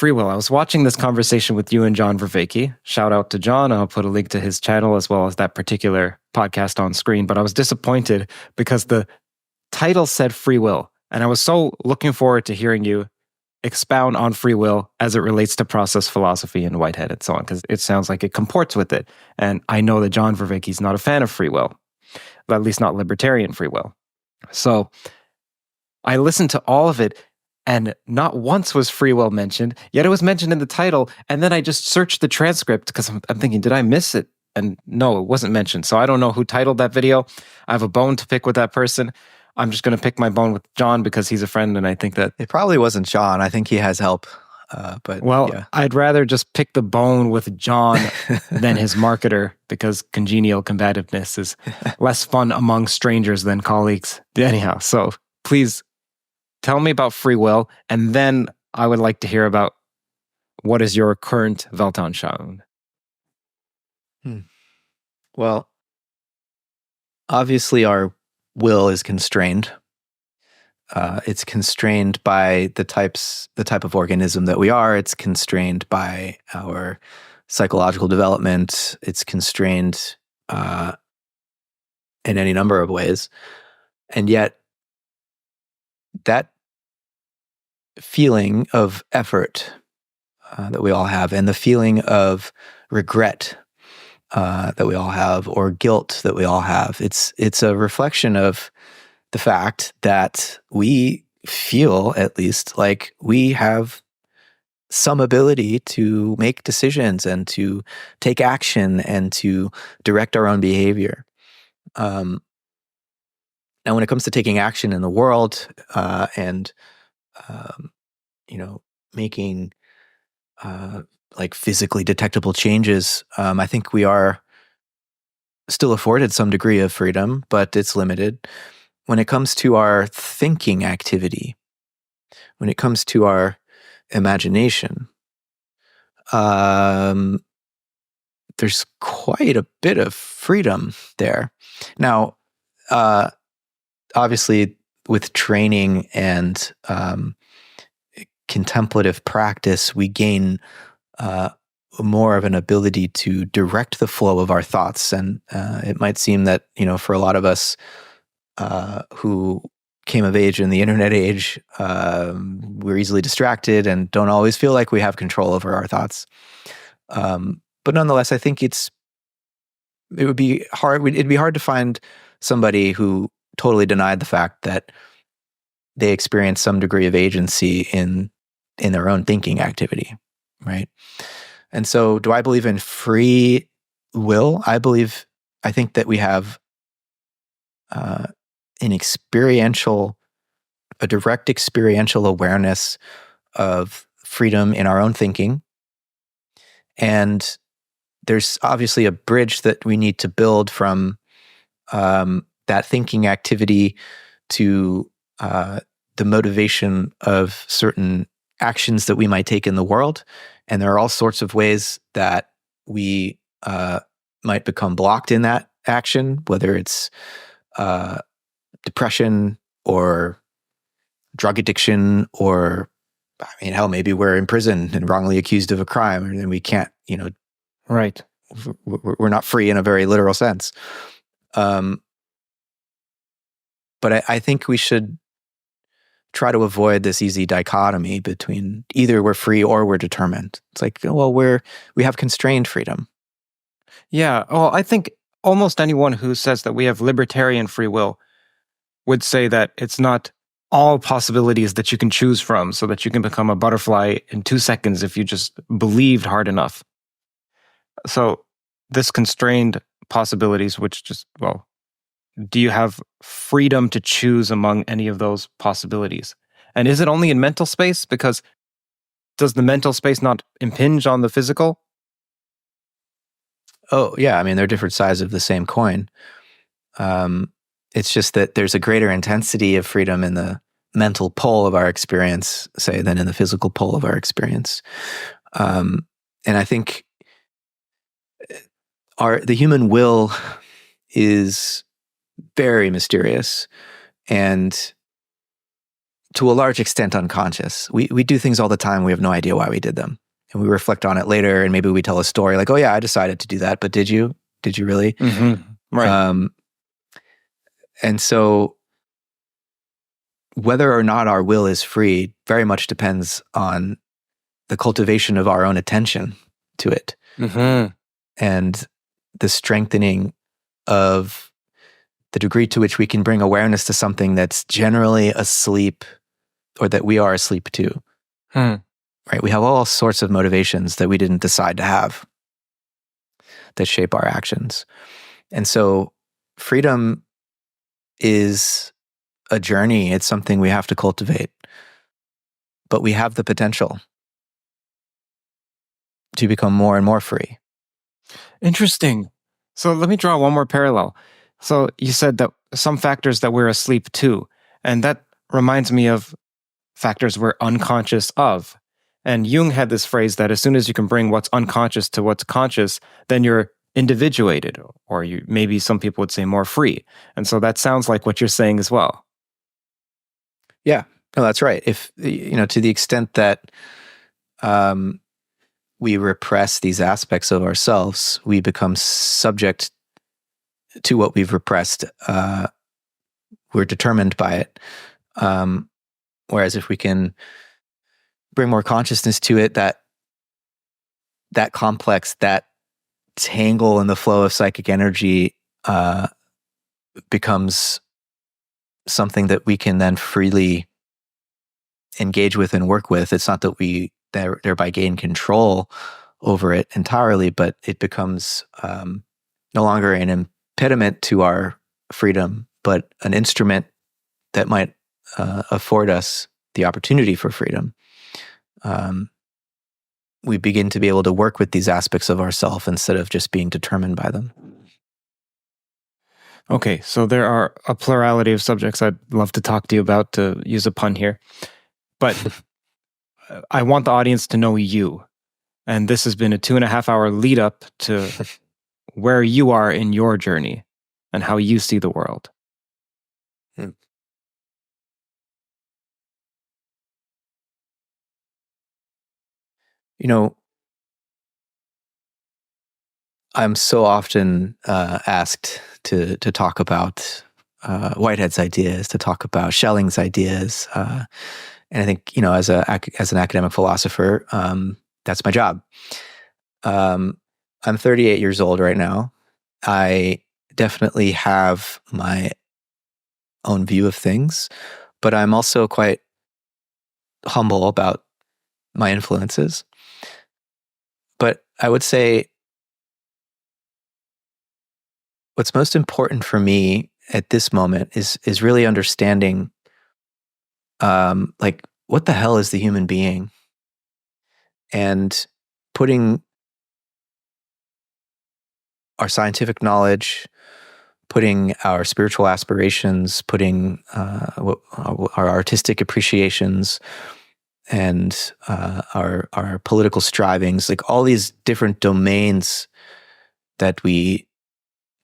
free will. I was watching this conversation with you and John Vervaeke. Shout out to John. I'll put a link to his channel as well as that particular podcast on screen. But I was disappointed because the title said free will. And I was so looking forward to hearing you expound on free will as it relates to process philosophy and Whitehead and so on, because it sounds like it comports with it. And I know that John Vervaeke is not a fan of free will, at least not libertarian free will. So I listened to all of it, and not once was free will mentioned, yet it was mentioned in the title. And then I just searched the transcript because I'm thinking, did I miss it? And no, it wasn't mentioned. So I don't know who titled that video. I have a bone to pick with that person. I'm just going to pick my bone with John because he's a friend, and I think that... It probably wasn't John. I think he has help. Yeah. I'd rather just pick the bone with John than his marketer, because congenial combativeness is less fun among strangers than colleagues. Anyhow, so please tell me about free will, and then I would like to hear about what is your current Weltanschauung. Well, obviously our will is constrained. It's constrained by the type of organism that we are. It's constrained by our psychological development. It's constrained in any number of ways. And yet, that feeling of effort that we all have, and the feeling of regret that we all have, or guilt that we all have, it's a reflection of the fact that we feel, at least, like we have some ability to make decisions and to take action and to direct our own behavior. Now, when it comes to taking action in the world and making like physically detectable changes, I think we are still afforded some degree of freedom, but it's limited. When it comes to our thinking activity, when it comes to our imagination, there's quite a bit of freedom there. Now, obviously, with training and contemplative practice, we gain more of an ability to direct the flow of our thoughts. And it might seem that, for a lot of us who came of age in the internet age, we're easily distracted and don't always feel like we have control over our thoughts. But nonetheless, I think it would be hard. It'd be hard to find somebody who totally denied the fact that they experience some degree of agency in their own thinking activity, right? And so, do I believe in free will? I think that we have a direct experiential awareness of freedom in our own thinking. And there's obviously a bridge that we need to build from that thinking activity to the motivation of certain actions that we might take in the world. And there are all sorts of ways that we might become blocked in that action, whether it's depression or drug addiction, or hell, maybe we're in prison and wrongly accused of a crime, and then we can't, right. We're not free in a very literal sense. But I think we should try to avoid this easy dichotomy between either we're free or we're determined. It's like, well, we have constrained freedom. Yeah. Well, I think almost anyone who says that we have libertarian free will would say that it's not all possibilities that you can choose from, so that you can become a butterfly in 2 seconds if you just believed hard enough. So this constrained possibilities, which just, well, do you have freedom to choose among any of those possibilities? And is it only in mental space? Because does the mental space not impinge on the physical? Oh, yeah. They're different sides of the same coin. It's just that there's a greater intensity of freedom in the mental pole of our experience, say, than in the physical pole of our experience. And I think the human will is very mysterious, and to a large extent unconscious. We do things all the time. We have no idea why we did them. And we reflect on it later, and maybe we tell a story like, oh yeah, I decided to do that, but did you? Did you really? Right. And so whether or not our will is free very much depends on the cultivation of our own attention to it. And the strengthening of the degree to which we can bring awareness to something that's generally asleep, or that we are asleep to. Right? We have all sorts of motivations that we didn't decide to have that shape our actions. And so freedom is a journey. It's something we have to cultivate. But we have the potential to become more and more free. Interesting. So let me draw one more parallel. So you said that some factors that we're asleep to, and that reminds me of factors we're unconscious of. And Jung had this phrase that as soon as you can bring what's unconscious to what's conscious, then you're individuated, or you maybe some people would say more free. And so that sounds like what you're saying as well. Yeah, no, that's right. If, to the extent that we repress these aspects of ourselves, we become subject to what we've repressed. We're determined by it. Whereas if we can bring more consciousness to it, that complex, that tangle in the flow of psychic energy becomes something that we can then freely engage with and work with. It's not that we thereby gain control over it entirely, but it becomes no longer an impediment to our freedom, but an instrument that might afford us the opportunity for freedom. We begin to be able to work with these aspects of ourself instead of just being determined by them. Okay, so there are a plurality of subjects I'd love to talk to you about, to use a pun here. But I want the audience to know you. And this has been a 2.5-hour lead up to where you are in your journey and how you see the world. I'm so often asked to talk about Whitehead's ideas, to talk about Schelling's ideas, and I think as an academic philosopher, that's my job. I'm 38 years old right now. I definitely have my own view of things, but I'm also quite humble about my influences. But I would say what's most important for me at this moment is really understanding, like, what the hell is the human being, and putting our scientific knowledge, putting our spiritual aspirations, putting our artistic appreciations, and our political strivings, like all these different domains that we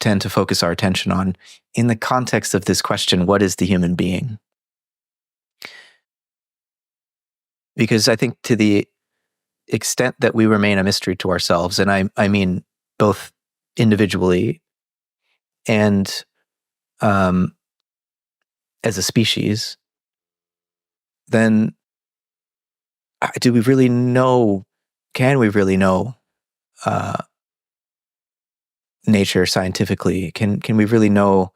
tend to focus our attention on, in the context of this question, what is the human being? Because I think to the extent that we remain a mystery to ourselves, and I mean both individually and as a species, then do we really know, can we really know nature scientifically? Can we really know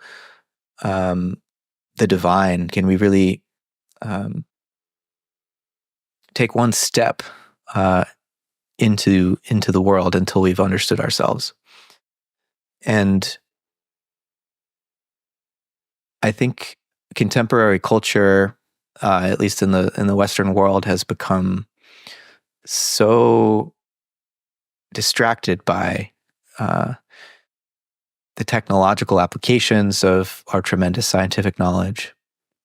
the divine? Can we really take one step into the world until we've understood ourselves? And I think contemporary culture, at least in the Western world, has become so distracted by the technological applications of our tremendous scientific knowledge,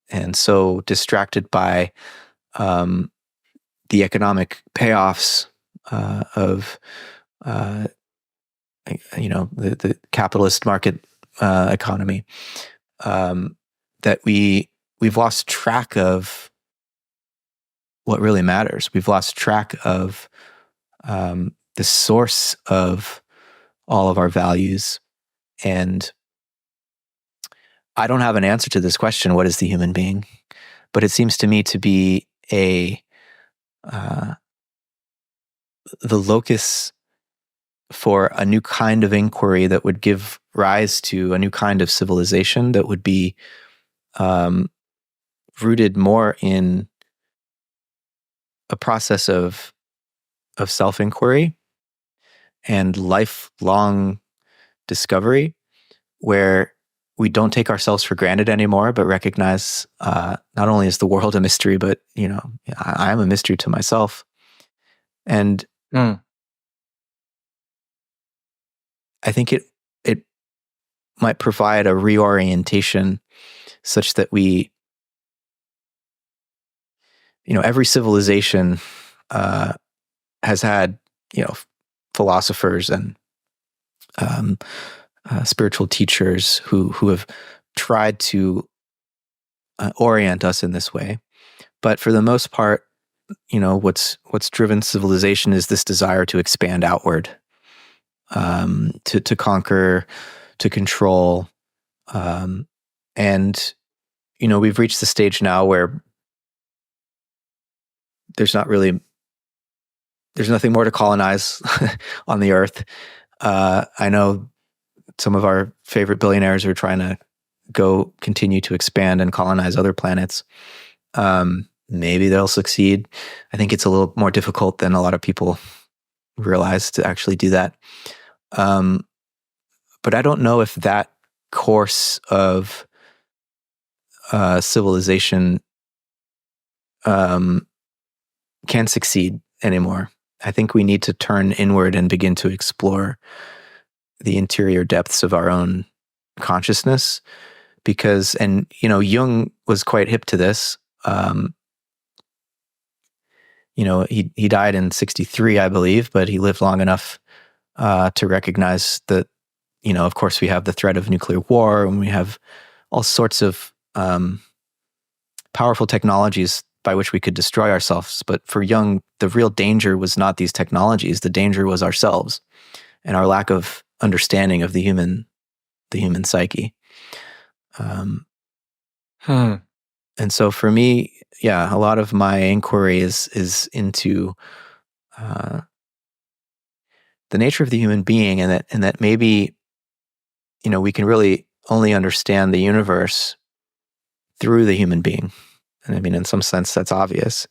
and so distracted by the economic payoffs of the capitalist market economy, that we've lost track of what really matters. We've lost track of the source of all of our values. And I don't have an answer to this question, what is the human being? But it seems to me to be the locus for a new kind of inquiry that would give rise to a new kind of civilization that would be rooted more in a process of self-inquiry and lifelong discovery, where we don't take ourselves for granted anymore, but recognize not only is the world a mystery, but I am a mystery to myself. And I think it might provide a reorientation such that we, every civilization has had, philosophers and spiritual teachers who have tried to orient us in this way. But for the most part, what's driven civilization is this desire to expand outward, to conquer, to control. And we've reached the stage now where there's nothing more to colonize on the earth. I know some of our favorite billionaires are trying to continue to expand and colonize other planets. Maybe they'll succeed. I think it's a little more difficult than a lot of people realize to actually do that. But I don't know if that course of civilization can succeed anymore. I think we need to turn inward and begin to explore the interior depths of our own consciousness, because, Jung was quite hip to this. He died in 1963, I believe, but he lived long enough to recognize that, of course, we have the threat of nuclear war, and we have all sorts of powerful technologies by which we could destroy ourselves. But for Jung, the real danger was not these technologies. The danger was ourselves and our lack of understanding of the human psyche. And so for me, a lot of my inquiry is into the nature of the human being, and that maybe, we can really only understand the universe through the human being. And I mean, in some sense, that's obvious.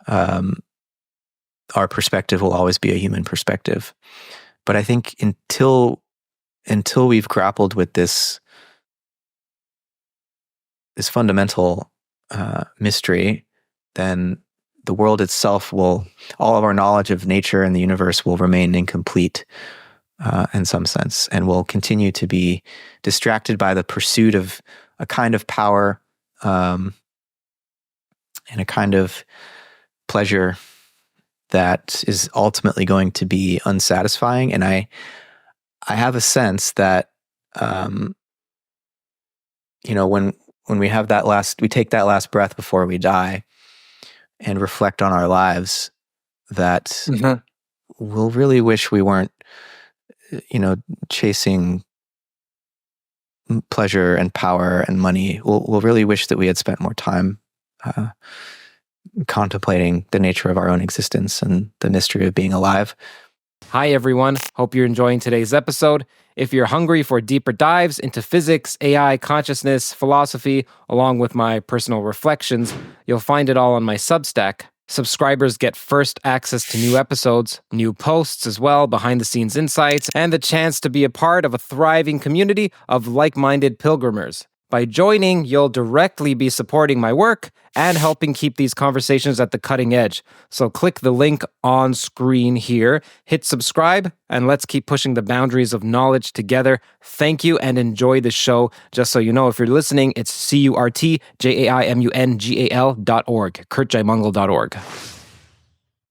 Our perspective will always be a human perspective. But I think until we've grappled with this fundamental mystery, then the world itself all of our knowledge of nature and the universe will remain incomplete in some sense, and we'll continue to be distracted by the pursuit of a kind of power and a kind of pleasure that is ultimately going to be unsatisfying. And I have a sense that, when we have we take that last breath before we die and reflect on our lives, that we'll really wish we weren't, chasing pleasure and power and money. We'll really wish that we had spent more time contemplating the nature of our own existence and the mystery of being alive. Hi, everyone. Hope you're enjoying today's episode. If you're hungry for deeper dives into physics, AI, consciousness, philosophy, along with my personal reflections, you'll find it all on my Substack. Subscribers get first access to new episodes, new posts as well, behind-the-scenes insights, and the chance to be a part of a thriving community of like-minded pilgrimers. By joining, you'll directly be supporting my work and helping keep these conversations at the cutting edge. So click the link on screen here, hit subscribe, and let's keep pushing the boundaries of knowledge together. Thank you and enjoy the show. Just so you know, if you're listening, it's CurtJaimungal.org, CurtJaimungal.org.